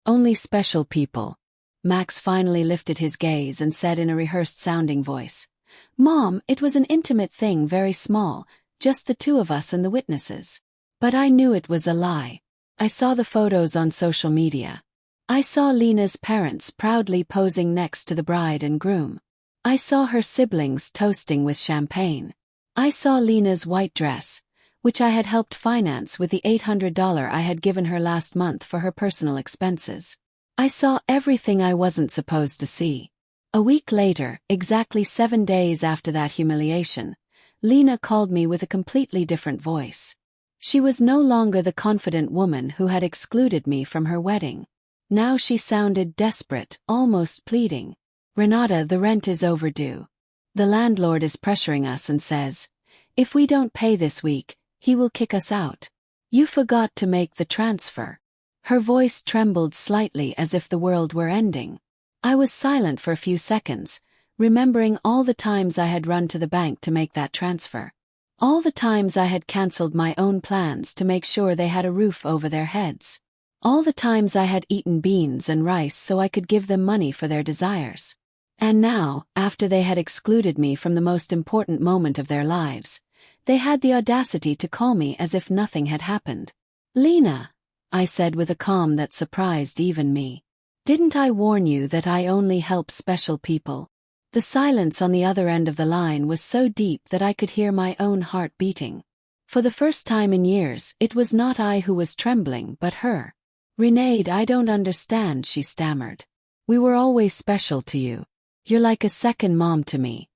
Only special people. Max finally lifted his gaze and said in a rehearsed-sounding voice, "Mom, it was an intimate thing, very small, just the two of us and the witnesses." But I knew it was a lie. I saw the photos on social media. I saw Lena's parents proudly posing next to the bride and groom. I saw her siblings toasting with champagne. I saw Lena's white dress, which I had helped finance with the $800 I had given her last month for her personal expenses. I saw everything I wasn't supposed to see. A week later, exactly 7 days after that humiliation, Lena called me with a completely different voice. She was no longer the confident woman who had excluded me from her wedding. Now she sounded desperate, almost pleading. "Renata, the rent is overdue. The landlord is pressuring us and says, if we don't pay this week, he will kick us out. You forgot to make the transfer." Her voice trembled slightly as if the world were ending. I was silent for a few seconds, remembering all the times I had run to the bank to make that transfer. All the times I had cancelled my own plans to make sure they had a roof over their heads. All the times I had eaten beans and rice so I could give them money for their desires. And now, after they had excluded me from the most important moment of their lives, they had the audacity to call me as if nothing had happened. "Lena," I said with a calm that surprised even me. "Didn't I warn you that I only help special people?" The silence on the other end of the line was so deep that I could hear my own heart beating. For the first time in years, it was not I who was trembling but her. "Renee, I don't understand," she stammered. "We were always special to you. You're like a second mom to me.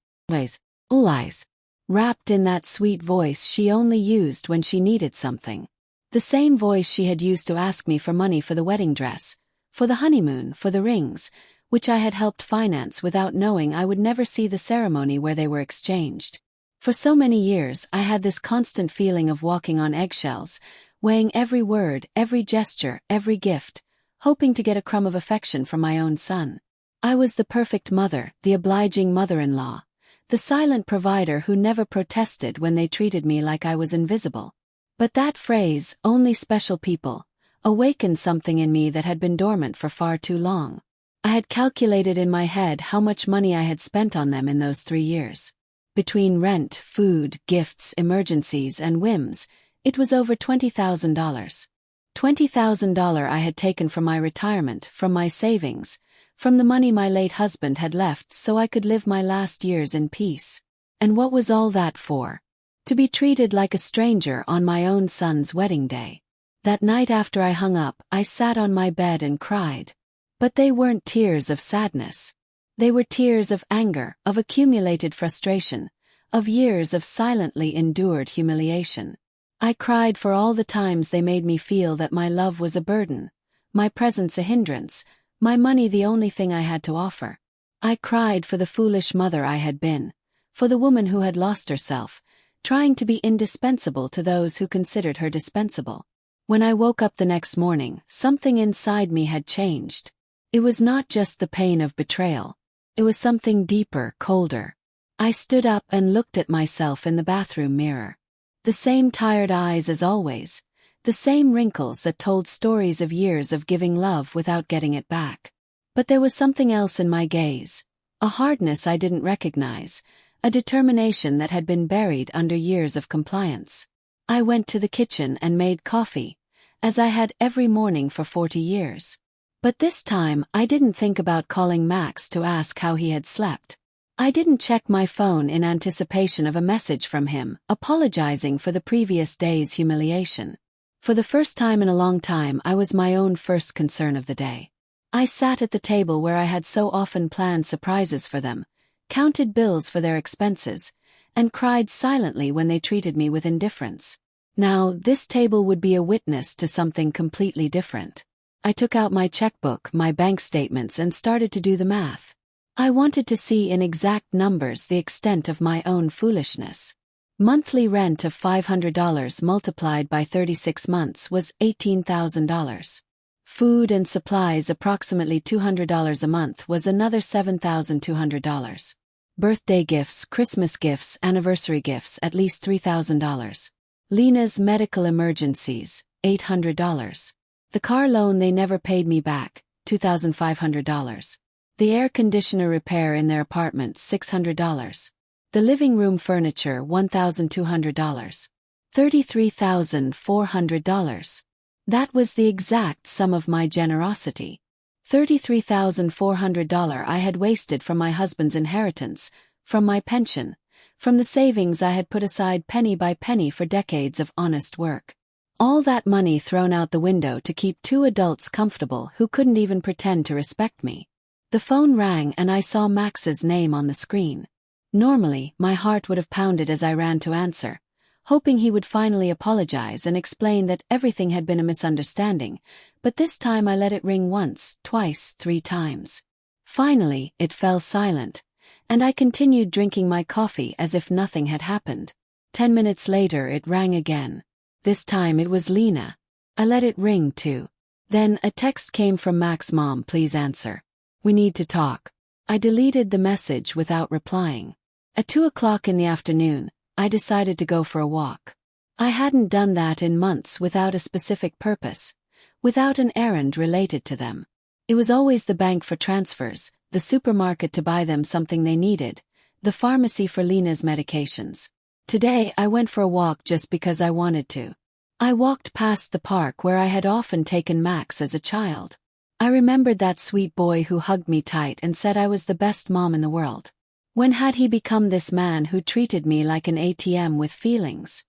Always." Wrapped in that sweet voice she only used when she needed something. The same voice she had used to ask me for money for the wedding dress, for the honeymoon, for the rings, which I had helped finance without knowing I would never see the ceremony where they were exchanged. For so many years I had this constant feeling of walking on eggshells, weighing every word, every gesture, every gift, hoping to get a crumb of affection from my own son. I was the perfect mother, the obliging mother-in-law, the silent provider who never protested when they treated me like I was invisible. But that phrase, "only special people," awakened something in me that had been dormant for far too long. I had calculated in my head how much money I had spent on them in those 3 years. Between rent, food, gifts, emergencies, and whims, it was over $20,000. $20,000 I had taken from my retirement, from my savings, from the money my late husband had left so I could live my last years in peace. And what was all that for? To be treated like a stranger on my own son's wedding day. That night after I hung up, I sat on my bed and cried. But they weren't tears of sadness. They were tears of anger, of accumulated frustration, of years of silently endured humiliation. I cried for all the times they made me feel that my love was a burden, my presence a hindrance, my money the only thing I had to offer. I cried for the foolish mother I had been, for the woman who had lost herself, trying to be indispensable to those who considered her dispensable. When I woke up the next morning, something inside me had changed. It was not just the pain of betrayal. It was something deeper, colder. I stood up and looked at myself in the bathroom mirror. The same tired eyes as always, the same wrinkles that told stories of years of giving love without getting it back. But there was something else in my gaze, a hardness I didn't recognize, a determination that had been buried under years of compliance. I went to the kitchen and made coffee, as I had every morning for 40 years. But this time I didn't think about calling Max to ask how he had slept. I didn't check my phone in anticipation of a message from him, apologizing for the previous day's humiliation. For the first time in a long time I was my own first concern of the day. I sat at the table where I had so often planned surprises for them, counted bills for their expenses, and cried silently when they treated me with indifference. Now, this table would be a witness to something completely different. I took out my checkbook, my bank statements, and started to do the math. I wanted to see in exact numbers the extent of my own foolishness. Monthly rent of $500 multiplied by 36 months was $18,000. Food and supplies approximately $200 a month was another $7,200. Birthday gifts, Christmas gifts, anniversary gifts at least $3,000. Lena's medical emergencies, $800. The car loan they never paid me back, $2,500. The air conditioner repair in their apartment, $600. The living room furniture, $1,200. $33,400. That was the exact sum of my generosity. $33,400 I had wasted from my husband's inheritance, from my pension, from the savings I had put aside penny by penny for decades of honest work. All that money thrown out the window to keep two adults comfortable who couldn't even pretend to respect me. The phone rang and I saw Max's name on the screen. Normally, my heart would have pounded as I ran to answer, hoping he would finally apologize and explain that everything had been a misunderstanding, but this time I let it ring once, twice, 3 times. Finally, it fell silent, and I continued drinking my coffee as if nothing had happened. 10 minutes later it rang again. This time it was Lena. I let it ring too. Then a text came from Max's mom, "Please answer. We need to talk." I deleted the message without replying. At 2 o'clock in the afternoon, I decided to go for a walk. I hadn't done that in months without a specific purpose, without an errand related to them. It was always the bank for transfers, the supermarket to buy them something they needed, the pharmacy for Lena's medications. Today I went for a walk just because I wanted to. I walked past the park where I had often taken Max as a child. I remembered that sweet boy who hugged me tight and said I was the best mom in the world. When had he become this man who treated me like an ATM with feelings?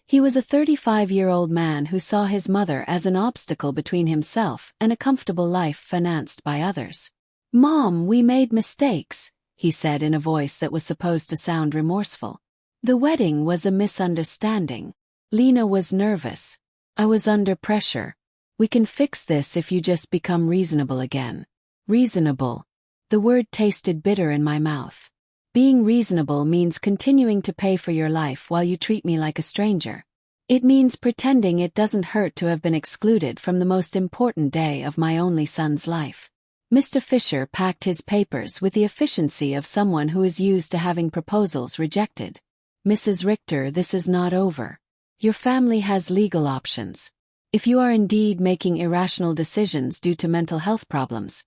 He was a 35-year-old man who saw his mother as an obstacle between himself and a comfortable life financed by others. "Mom, we made mistakes," he said in a voice that was supposed to sound remorseful. The wedding was a misunderstanding. Lena was nervous. I was under pressure. "We can fix this if you just become reasonable again." Reasonable. The word tasted bitter in my mouth. Being reasonable means continuing to pay for your life while you treat me like a stranger. It means pretending it doesn't hurt to have been excluded from the most important day of my only son's life. Mr. Fisher packed his papers with the efficiency of someone who is used to having proposals rejected. "Mrs. Richter, this is not over. Your family has legal options. If you are indeed making irrational decisions due to mental health problems,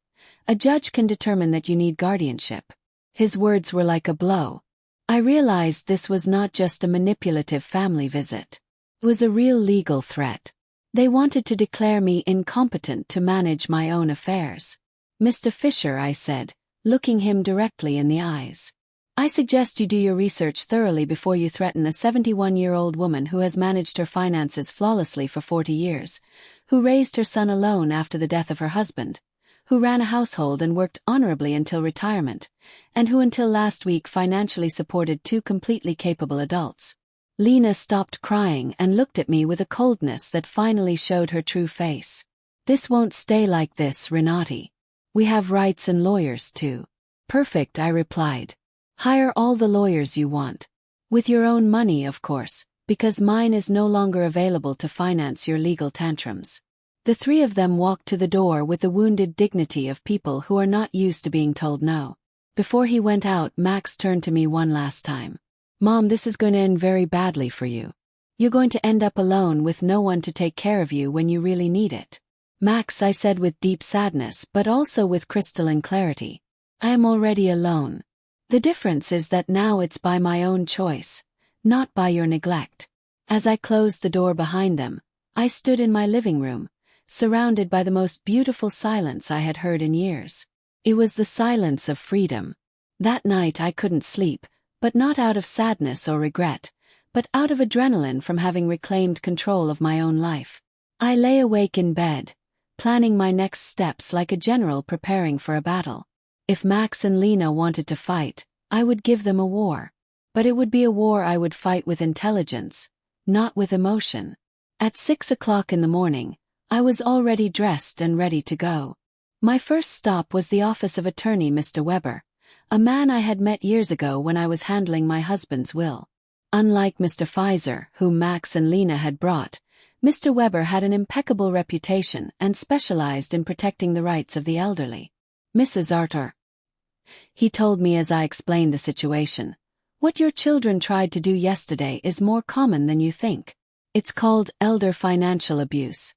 a judge can determine that you need guardianship." His words were like a blow. I realized this was not just a manipulative family visit. It was a real legal threat. They wanted to declare me incompetent to manage my own affairs. "Mr. Fisher," I said, looking him directly in the eyes, "I suggest you do your research thoroughly before you threaten a 71-year-old woman who has managed her finances flawlessly for 40 years, who raised her son alone after the death of her husband, who ran a household and worked honorably until retirement, and who until last week financially supported 2 completely capable adults." Lena stopped crying and looked at me with a coldness that finally showed her true face. "This won't stay like this, Renati. We have rights and lawyers too." "Perfect," I replied. "Hire all the lawyers you want. With your own money, of course, because mine is no longer available to finance your legal tantrums." The 3 of them walked to the door with the wounded dignity of people who are not used to being told no. Before he went out, Max turned to me one last time. "Mom, this is going to end very badly for you. You're going to end up alone with no one to take care of you when you really need it." "Max," I said with deep sadness but also with crystalline clarity, "I am already alone. The difference is that now it's by my own choice, not by your neglect." As I closed the door behind them, I stood in my living room, surrounded by the most beautiful silence I had heard in years. It was the silence of freedom. That night I couldn't sleep, but not out of sadness or regret, but out of adrenaline from having reclaimed control of my own life. I lay awake in bed, planning my next steps like a general preparing for a battle. If Max and Lena wanted to fight, I would give them a war. But it would be a war I would fight with intelligence, not with emotion. At 6 o'clock in the morning, I was already dressed and ready to go. My first stop was the office of attorney Mr. Weber, a man I had met years ago when I was handling my husband's will. Unlike Mr. Pfizer, whom Max and Lena had brought, Mr. Weber had an impeccable reputation and specialized in protecting the rights of the elderly. "Mrs. Arthur," he told me as I explained the situation, "what your children tried to do yesterday is more common than you think. It's called elder financial abuse.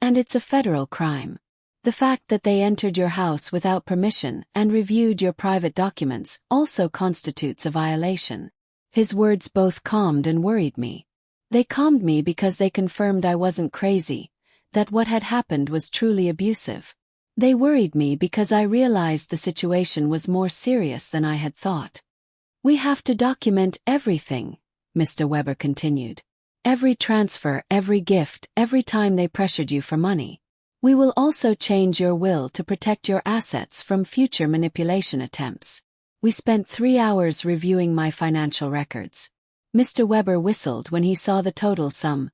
And it's a federal crime. The fact that they entered your house without permission and reviewed your private documents also constitutes a violation. His words both calmed and worried me. They calmed me because they confirmed I wasn't crazy, that what had happened was truly abusive. They worried me because I realized the situation was more serious than I had thought. We have to document everything, Mr. Weber continued. Every transfer, every gift, every time they pressured you for money. We will also change your will to protect your assets from future manipulation attempts. We spent 3 hours reviewing my financial records. Mr. Weber whistled when he saw the total sum,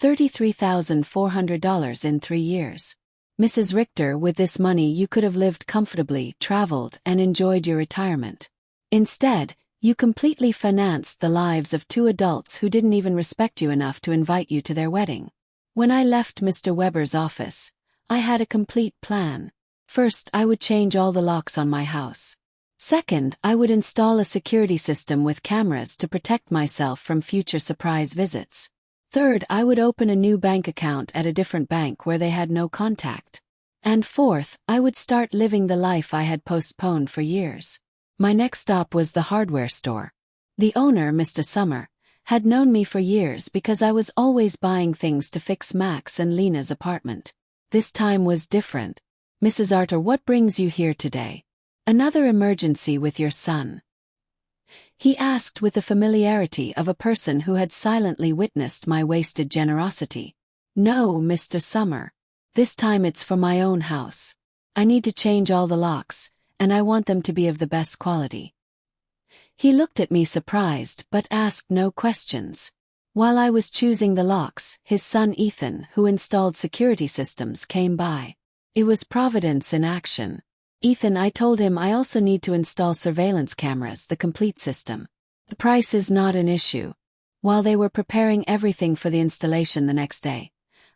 $33,400 in 3 years. Mrs. Richter, with this money you could have lived comfortably, traveled, and enjoyed your retirement. Instead, you completely financed the lives of 2 adults who didn't even respect you enough to invite you to their wedding. When I left Mr. Weber's office, I had a complete plan. First, I would change all the locks on my house. Second, I would install a security system with cameras to protect myself from future surprise visits. Third, I would open a new bank account at a different bank where they had no contact. And fourth, I would start living the life I had postponed for years. My next stop was the hardware store. The owner, Mr. Summer, had known me for years because I was always buying things to fix Max and Lena's apartment. This time was different. Mrs. Arter, what brings you here today? Another emergency with your son? He asked with the familiarity of a person who had silently witnessed my wasted generosity. No, Mr. Summer. This time it's for my own house. I need to change all the locks, and I want them to be of the best quality. He looked at me surprised but asked no questions. While I was choosing the locks, his son Ethan, who installed security systems, came by. It was Providence in action. Ethan, I told him, I also need to install surveillance cameras, the complete system. The price is not an issue. While they were preparing everything for the installation the next day,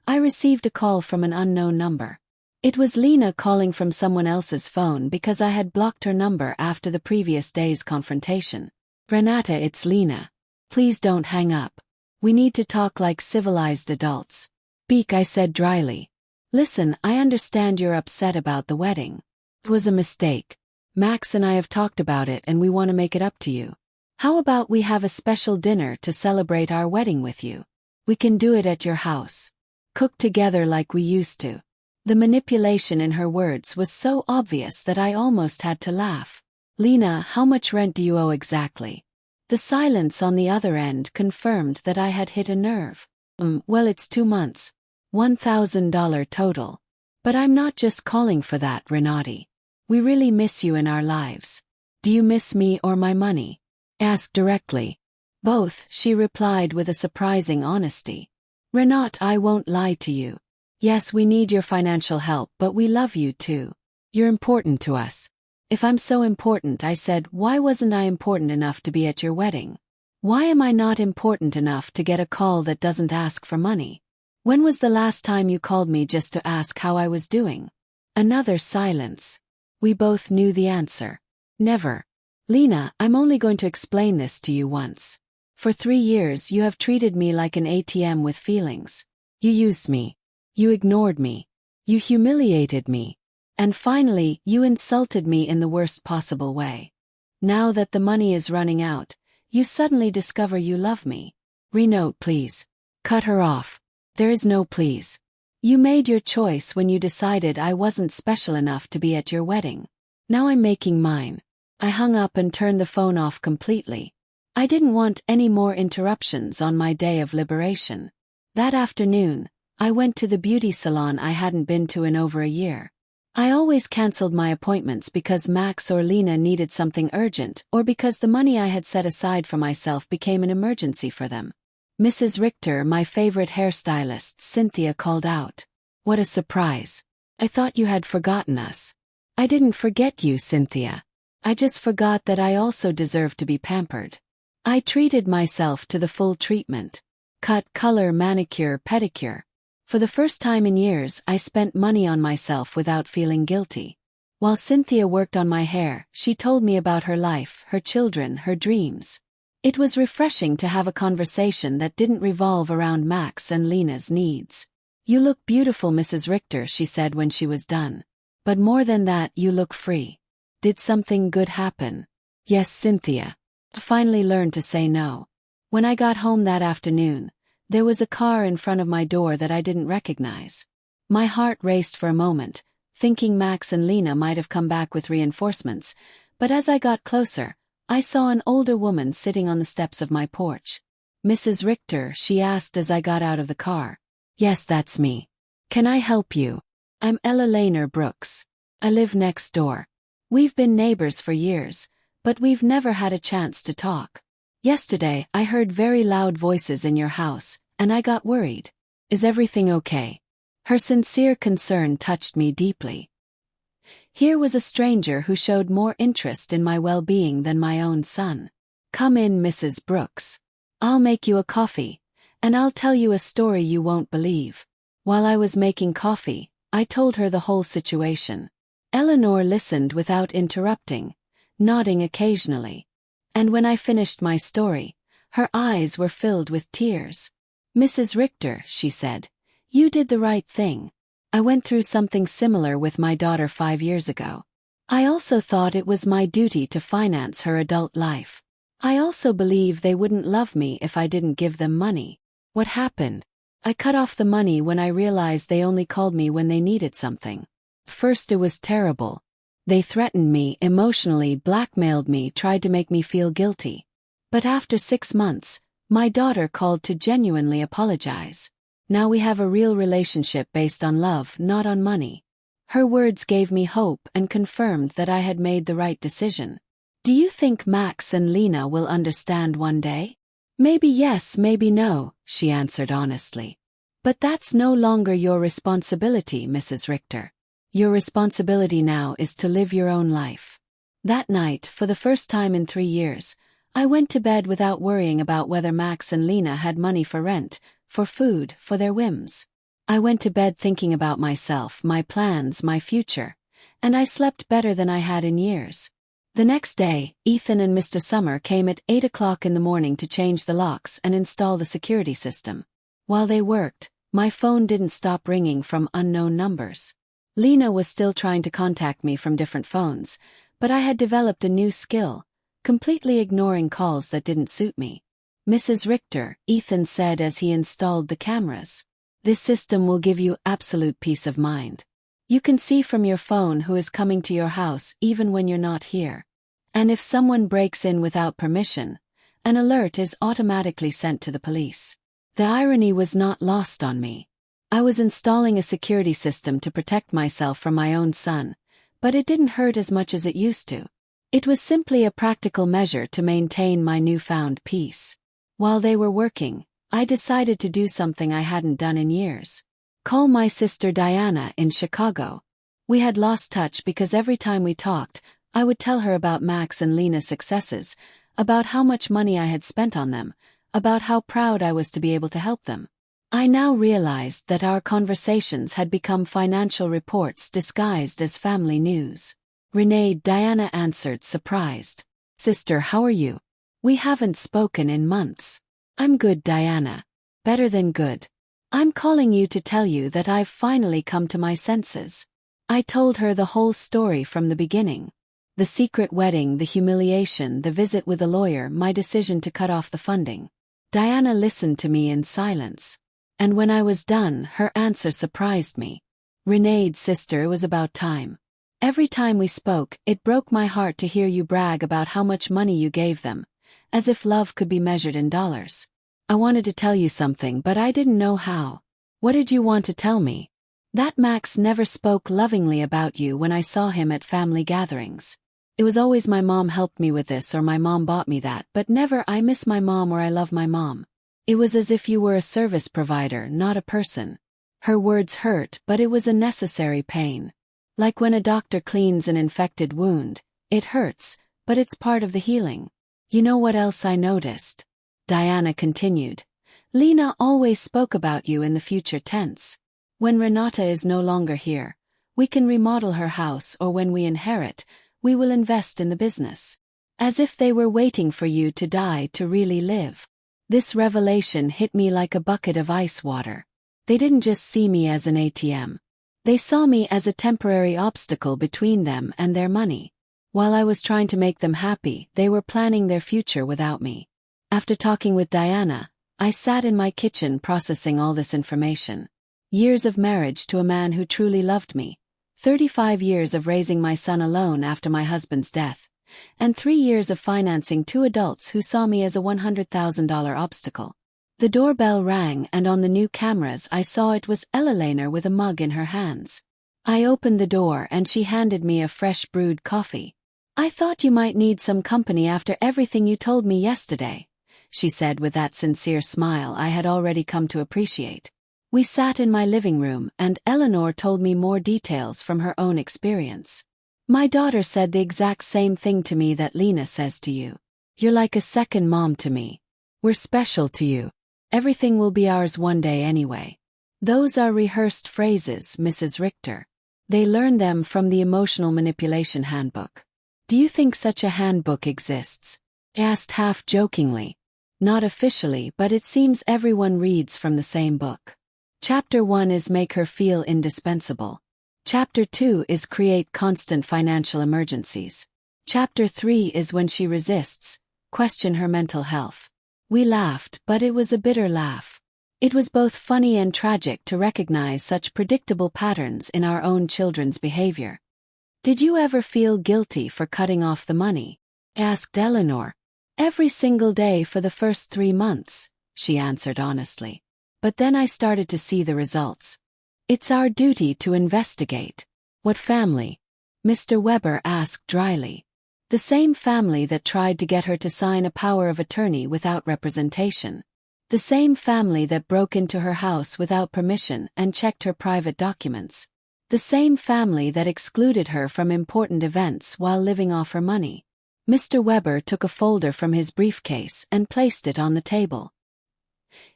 I received a call from an unknown number. It was Lena calling from someone else's phone because I had blocked her number after the previous day's confrontation. Renata, it's Lena. Please don't hang up. We need to talk like civilized adults. Speak, I said dryly. Listen, I understand you're upset about the wedding. It was a mistake. Max and I have talked about it and we want to make it up to you. How about we have a special dinner to celebrate our wedding with you? We can do it at your house. Cook together like we used to. The manipulation in her words was so obvious that I almost had to laugh. Lena, how much rent do you owe exactly? The silence on the other end confirmed that I had hit a nerve. Well, it's 2 months. $1,000 total. But I'm not just calling for that, Renati. We really miss you in our lives. Do you miss me or my money? Ask directly. Both, she replied with a surprising honesty. Renat, I won't lie to you. Yes, we need your financial help, but we love you too. You're important to us. If I'm so important, I said, why wasn't I important enough to be at your wedding? Why am I not important enough to get a call that doesn't ask for money? When was the last time you called me just to ask how I was doing? Another silence. We both knew the answer. Never. Lena, I'm only going to explain this to you once. For 3 years you have treated me like an ATM with feelings. You used me. You ignored me. You humiliated me. And finally, you insulted me in the worst possible way. Now that the money is running out, you suddenly discover you love me. Renote, please. Cut her off. There is no please. You made your choice when you decided I wasn't special enough to be at your wedding. Now I'm making mine. I hung up and turned the phone off completely. I didn't want any more interruptions on my day of liberation. That afternoon, I went to the beauty salon I hadn't been to in over a year. I always canceled my appointments because Max or Lena needed something urgent or because the money I had set aside for myself became an emergency for them. Mrs. Richter, my favorite hairstylist, Cynthia, called out. What a surprise. I thought you had forgotten us. I didn't forget you, Cynthia. I just forgot that I also deserve to be pampered. I treated myself to the full treatment. Cut, color, manicure, pedicure. For the first time in years, I spent money on myself without feeling guilty. While Cynthia worked on my hair, she told me about her life, her children, her dreams. It was refreshing to have a conversation that didn't revolve around Max and Lena's needs. You look beautiful, Mrs. Richter, she said when she was done. But more than that, you look free. Did something good happen? Yes, Cynthia. I finally learned to say no. When I got home that afternoon, there was a car in front of my door that I didn't recognize. My heart raced for a moment, thinking Max and Lena might have come back with reinforcements, but as I got closer, I saw an older woman sitting on the steps of my porch. Mrs. Richter, she asked as I got out of the car. Yes, that's me. Can I help you? I'm Ella Lehner Brooks. I live next door. We've been neighbors for years, but we've never had a chance to talk. Yesterday, I heard very loud voices in your house, and I got worried. Is everything okay? Her sincere concern touched me deeply. Here was a stranger who showed more interest in my well-being than my own son. Come in, Mrs. Brooks. I'll make you a coffee, and I'll tell you a story you won't believe. While I was making coffee, I told her the whole situation. Eleanor listened without interrupting, nodding occasionally. And when I finished my story, her eyes were filled with tears. Mrs. Richter, she said, you did the right thing. I went through something similar with my daughter 5 years ago. I also thought it was my duty to finance her adult life. I also believe they wouldn't love me if I didn't give them money. What happened? I cut off the money when I realized they only called me when they needed something. First it was terrible. They threatened me, emotionally blackmailed me, tried to make me feel guilty. But after 6 months, my daughter called to genuinely apologize. Now we have a real relationship based on love, not on money. Her words gave me hope and confirmed that I had made the right decision. Do you think Max and Lena will understand one day? Maybe yes, maybe no, she answered honestly. But that's no longer your responsibility, Mrs. Richter. Your responsibility now is to live your own life. That night, for the first time in 3 years, I went to bed without worrying about whether Max and Lena had money for rent, for food, for their whims. I went to bed thinking about myself, my plans, my future, and I slept better than I had in years. The next day, Ethan and Mr. Summer came at 8 o'clock in the morning to change the locks and install the security system. While they worked, my phone didn't stop ringing from unknown numbers. Lena was still trying to contact me from different phones, but I had developed a new skill, completely ignoring calls that didn't suit me. Mrs. Richter, Ethan said as he installed the cameras. This system will give you absolute peace of mind. You can see from your phone who is coming to your house even when you're not here. And if someone breaks in without permission, an alert is automatically sent to the police. The irony was not lost on me. I was installing a security system to protect myself from my own son, but it didn't hurt as much as it used to. It was simply a practical measure to maintain my newfound peace. While they were working, I decided to do something I hadn't done in years. Call my sister Diana in Chicago. We had lost touch because every time we talked, I would tell her about Max and Lena's successes, about how much money I had spent on them, about how proud I was to be able to help them. I now realized that our conversations had become financial reports disguised as family news. Renee, Diana answered, surprised. Sister, how are you? We haven't spoken in months. I'm good, Diana. Better than good. I'm calling you to tell you that I've finally come to my senses. I told her the whole story from the beginning. The secret wedding, the humiliation, the visit with a lawyer, my decision to cut off the funding. Diana listened to me in silence. And when I was done, her answer surprised me. Renee, sister, it was about time. Every time we spoke, it broke my heart to hear you brag about how much money you gave them, as if love could be measured in dollars. I wanted to tell you something, but I didn't know how. What did you want to tell me? That Max never spoke lovingly about you when I saw him at family gatherings. It was always my mom helped me with this or my mom bought me that, but never I miss my mom or I love my mom. It was as if you were a service provider, not a person. Her words hurt, but it was a necessary pain. Like when a doctor cleans an infected wound, it hurts, but it's part of the healing. You know what else I noticed? Diana continued. Lena always spoke about you in the future tense. When Renata is no longer here, we can remodel her house, or when we inherit, we will invest in the business. As if they were waiting for you to die to really live. This revelation hit me like a bucket of ice water. They didn't just see me as an ATM. They saw me as a temporary obstacle between them and their money. While I was trying to make them happy, they were planning their future without me. After talking with Diana, I sat in my kitchen processing all this information. Years of marriage to a man who truly loved me, 35 years of raising my son alone after my husband's death, and 3 years of financing 2 adults who saw me as a $100,000 obstacle. The doorbell rang, and on the new cameras I saw it was Ella Lehner with a mug in her hands. I opened the door and she handed me a fresh brewed coffee. "I thought you might need some company after everything you told me yesterday," she said with that sincere smile I had already come to appreciate. We sat in my living room and Eleanor told me more details from her own experience. "My daughter said the exact same thing to me that Lena says to you. You're like a second mom to me. We're special to you. Everything will be ours one day anyway." Those are rehearsed phrases, Mrs. Richter. They learned them from the Emotional Manipulation Handbook. "Do you think such a handbook exists?" I asked half jokingly. "Not officially, but it seems everyone reads from the same book. Chapter 1 is Make Her Feel Indispensable. Chapter 2 is Create Constant Financial Emergencies. Chapter 3 is When She Resists, Question Her Mental Health." We laughed, but it was a bitter laugh. It was both funny and tragic to recognize such predictable patterns in our own children's behavior. "Did you ever feel guilty for cutting off the money?" asked Eleanor. "Every single day for the first 3 months," she answered honestly. "But then I started to see the results. It's our duty to investigate." "What family?" Mr. Weber asked dryly. "The same family that tried to get her to sign a power of attorney without representation. The same family that broke into her house without permission and checked her private documents. The same family that excluded her from important events while living off her money." Mr. Weber took a folder from his briefcase and placed it on the table.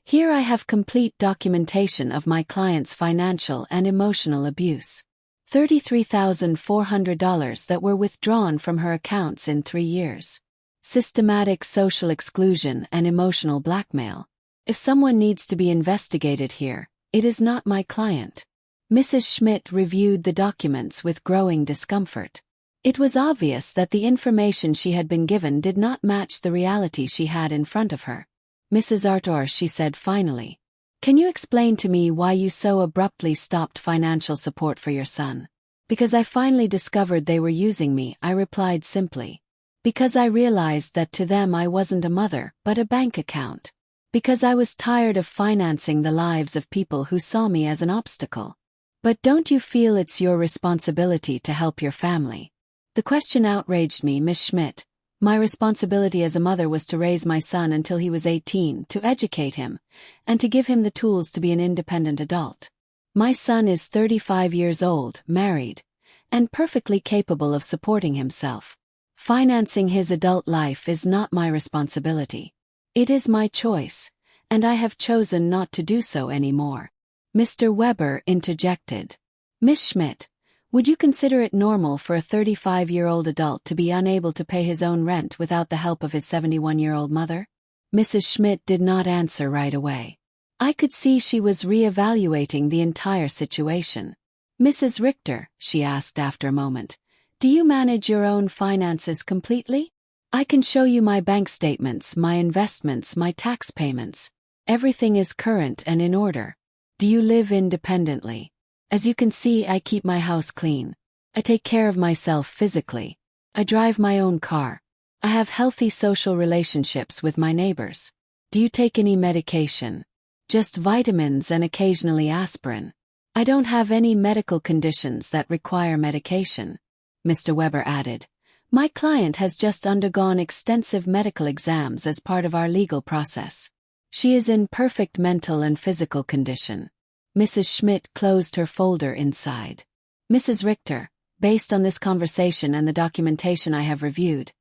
"Here I have complete documentation of my client's financial and emotional abuse. $33,400 that were withdrawn from her accounts in 3 years. Systematic social exclusion and emotional blackmail. If someone needs to be investigated here, it is not my client." Mrs. Schmidt reviewed the documents with growing discomfort. It was obvious that the information she had been given did not match the reality she had in front of her. "Mrs. Arthur," she said finally, "can you explain to me why you so abruptly stopped financial support for your son?" "Because I finally discovered they were using me," I replied simply. "Because I realized that to them I wasn't a mother, but a bank account. Because I was tired of financing the lives of people who saw me as an obstacle." "But don't you feel it's your responsibility to help your family?" The question outraged me, Miss Schmidt. My responsibility as a mother was to raise my son until he was 18, to educate him, and to give him the tools to be an independent adult. My son is 35 years old, married, and perfectly capable of supporting himself. Financing his adult life is not my responsibility. It is my choice, and I have chosen not to do so anymore. Mr. Weber interjected. "Miss Schmidt, would you consider it normal for a 35-year-old adult to be unable to pay his own rent without the help of his 71-year-old mother?" Mrs. Schmidt did not answer right away. I could see she was re-evaluating the entire situation. "Mrs. Richter," she asked after a moment, "do you manage your own finances completely? I can show you my bank statements, my investments, my tax payments. Everything is current and in order. Do you live independently? As you can see, I keep my house clean. I take care of myself physically. I drive my own car. I have healthy social relationships with my neighbors. Do you take any medication?" "Just vitamins and occasionally aspirin. I don't have any medical conditions that require medication," Mr. Weber added. "My client has just undergone extensive medical exams as part of our legal process. She is in perfect mental and physical condition." Mrs. Schmidt closed her folder inside. "Mrs. Richter, based on this conversation and the documentation I have reviewed,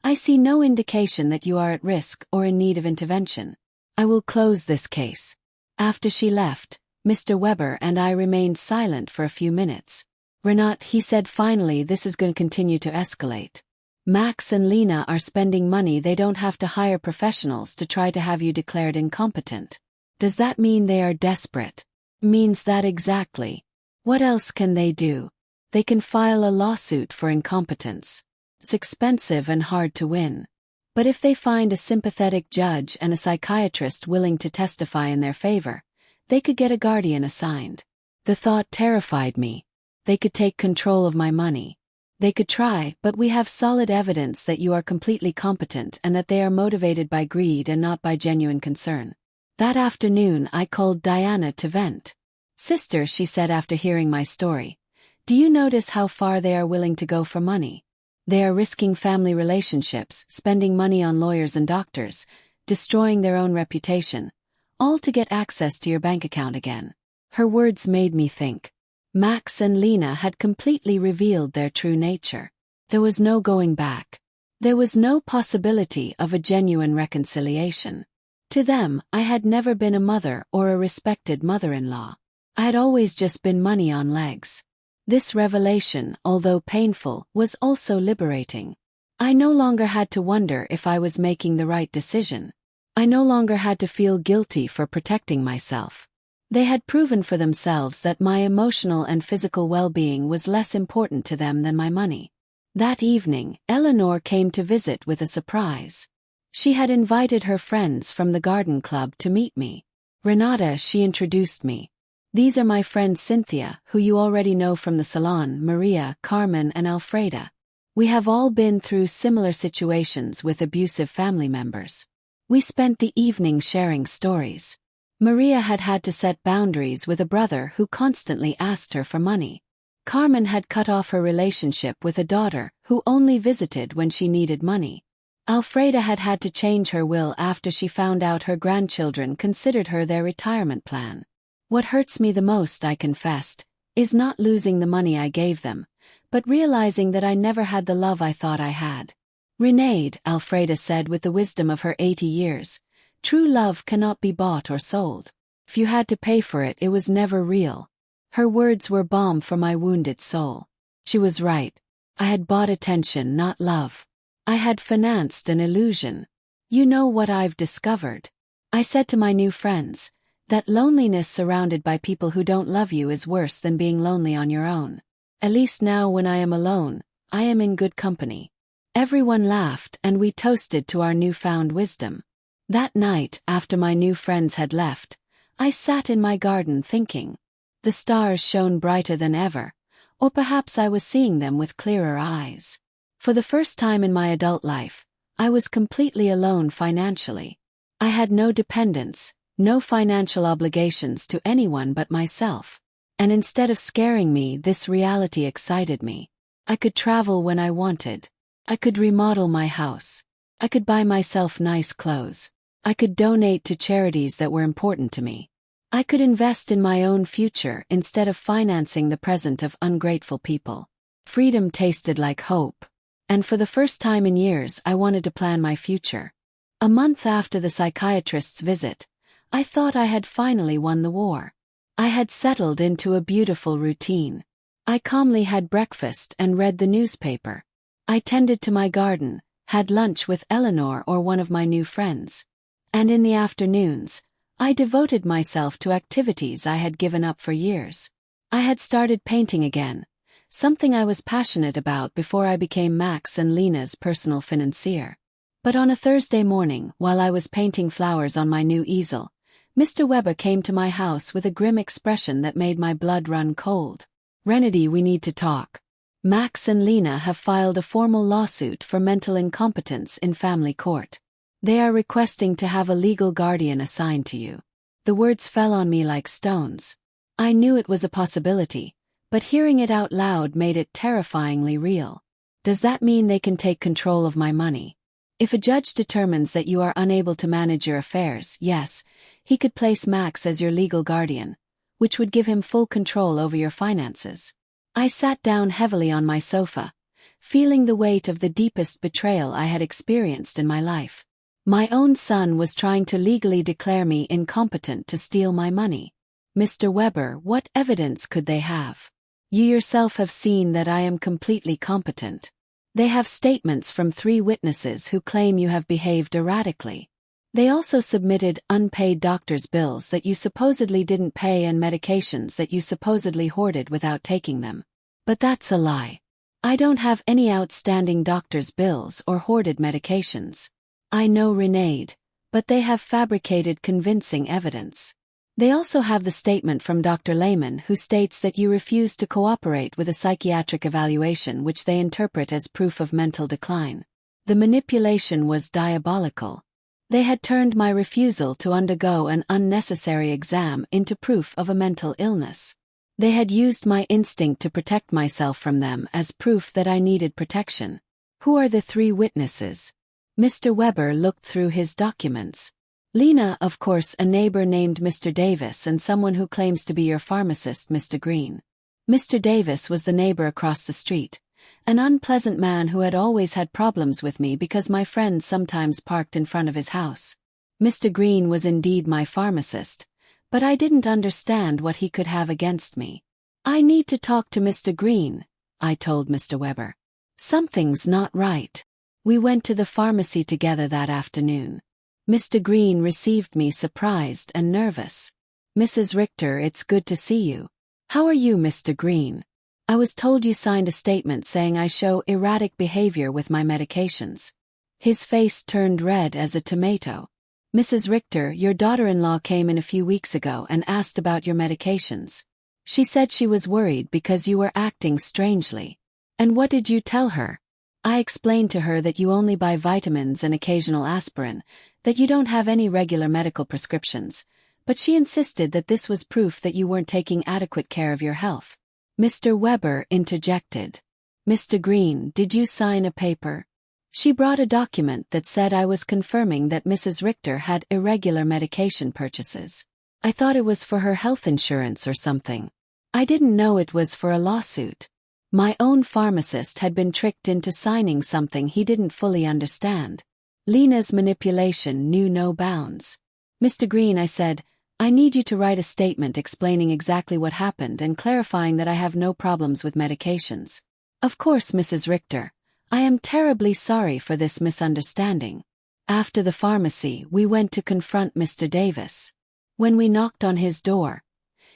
I see no indication that you are at risk or in need of intervention. I will close this case." After she left, Mr. Weber and I remained silent for a few minutes. "Renat," he said finally, "this is going to continue to escalate. Max and Lena are spending money they don't have to hire professionals to try to have you declared incompetent. Does that mean they are desperate?" Means that exactly. What else can they do? They can file a lawsuit for incompetence. It's expensive and hard to win. But if they find a sympathetic judge and a psychiatrist willing to testify in their favor, they could get a guardian assigned. The thought terrified me. They could take control of my money. They could try, but we have solid evidence that you are completely competent and that they are motivated by greed and not by genuine concern. That afternoon I called Diana to vent. Sister, she said after hearing my story, do you notice how far they are willing to go for money? They are risking family relationships, spending money on lawyers and doctors, destroying their own reputation, all to get access to your bank account again. Her words made me think. Max and Lena had completely revealed their true nature. There was no going back. There was no possibility of a genuine reconciliation. To them, I had never been a mother or a respected mother-in-law. I had always just been money on legs. This revelation, although painful, was also liberating. I no longer had to wonder if I was making the right decision. I no longer had to feel guilty for protecting myself. They had proven for themselves that my emotional and physical well-being was less important to them than my money. That evening, Eleanor came to visit with a surprise. She had invited her friends from the garden club to meet me. Renata, she introduced me. These are my friends Cynthia, who you already know from the salon, Maria, Carmen and Alfreda. We have all been through similar situations with abusive family members. We spent the evening sharing stories. Maria had had to set boundaries with a brother who constantly asked her for money. Carmen had cut off her relationship with a daughter who only visited when she needed money. Alfreda had had to change her will after she found out her grandchildren considered her their retirement plan. What hurts me the most, I confessed, is not losing the money I gave them, but realizing that I never had the love I thought I had. Renade, Alfreda said with the wisdom of her 80 years, true love cannot be bought or sold. If you had to pay for it, it was never real. Her words were balm for my wounded soul. She was right. I had bought attention, not love. I had financed an illusion. You know what I've discovered? I said to my new friends, that loneliness surrounded by people who don't love you is worse than being lonely on your own. At least now when I am alone, I am in good company. Everyone laughed and we toasted to our newfound wisdom. That night, after my new friends had left, I sat in my garden thinking. The stars shone brighter than ever, or perhaps I was seeing them with clearer eyes. For the first time in my adult life, I was completely alone financially. I had no dependents, no financial obligations to anyone but myself. And instead of scaring me, this reality excited me. I could travel when I wanted. I could remodel my house. I could buy myself nice clothes. I could donate to charities that were important to me. I could invest in my own future instead of financing the present of ungrateful people. Freedom tasted like hope. And for the first time in years, I wanted to plan my future. A month after the psychiatrist's visit, I thought I had finally won the war. I had settled into a beautiful routine. I calmly had breakfast and read the newspaper. I tended to my garden, had lunch with Eleanor or one of my new friends. And in the afternoons, I devoted myself to activities I had given up for years. I had started painting again, something I was passionate about before I became Max and Lena's personal financier. But on a Thursday morning, while I was painting flowers on my new easel, Mr. Weber came to my house with a grim expression that made my blood run cold. Renedy, we need to talk. Max and Lena have filed a formal lawsuit for mental incompetence in family court. They are requesting to have a legal guardian assigned to you. The words fell on me like stones. I knew it was a possibility, but hearing it out loud made it terrifyingly real. Does that mean they can take control of my money? If a judge determines that you are unable to manage your affairs, yes, he could place Max as your legal guardian, which would give him full control over your finances. I sat down heavily on my sofa, feeling the weight of the deepest betrayal I had experienced in my life. My own son was trying to legally declare me incompetent to steal my money. Mr. Weber, what evidence could they have? You yourself have seen that I am completely competent. They have statements from 3 witnesses who claim you have behaved erratically. They also submitted unpaid doctor's bills that you supposedly didn't pay and medications that you supposedly hoarded without taking them. But that's a lie. I don't have any outstanding doctor's bills or hoarded medications. I know Renade, but they have fabricated convincing evidence. They also have the statement from Dr. Lehman who states that you refused to cooperate with a psychiatric evaluation which they interpret as proof of mental decline. The manipulation was diabolical. They had turned my refusal to undergo an unnecessary exam into proof of a mental illness. They had used my instinct to protect myself from them as proof that I needed protection. Who are the three witnesses? Mr. Weber looked through his documents. Lena, of course, a neighbor named Mr. Davis, and someone who claims to be your pharmacist, Mr. Green. Mr. Davis was the neighbor across the street, an unpleasant man who had always had problems with me because my friends sometimes parked in front of his house. Mr. Green was indeed my pharmacist, but I didn't understand what he could have against me. I need to talk to Mr. Green, I told Mr. Weber. Something's not right. We went to the pharmacy together that afternoon. Mr. Green received me surprised and nervous. Mrs. Richter, it's good to see you. How are you, Mr. Green? I was told you signed a statement saying I show erratic behavior with my medications. His face turned red as a tomato. Mrs. Richter, your daughter-in-law came in a few weeks ago and asked about your medications. She said she was worried because you were acting strangely. And what did you tell her? I explained to her that you only buy vitamins and occasional aspirin, that you don't have any regular medical prescriptions, but she insisted that this was proof that you weren't taking adequate care of your health. Mr. Weber interjected. Mr. Green, did you sign a paper? She brought a document that said I was confirming that Mrs. Richter had irregular medication purchases. I thought it was for her health insurance or something. I didn't know it was for a lawsuit. My own pharmacist had been tricked into signing something he didn't fully understand. Lena's manipulation knew no bounds. Mr. Green, I said, I need you to write a statement explaining exactly what happened and clarifying that I have no problems with medications. Of course, Mrs. Richter, I am terribly sorry for this misunderstanding. After the pharmacy, we went to confront Mr. Davis. When we knocked on his door,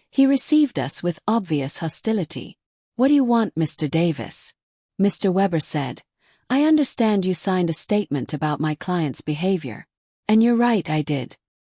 he received us with obvious hostility. What do you want, Mr. Davis? Mr. Weber said, I understand you signed a statement about my client's behavior. And you're right, I did.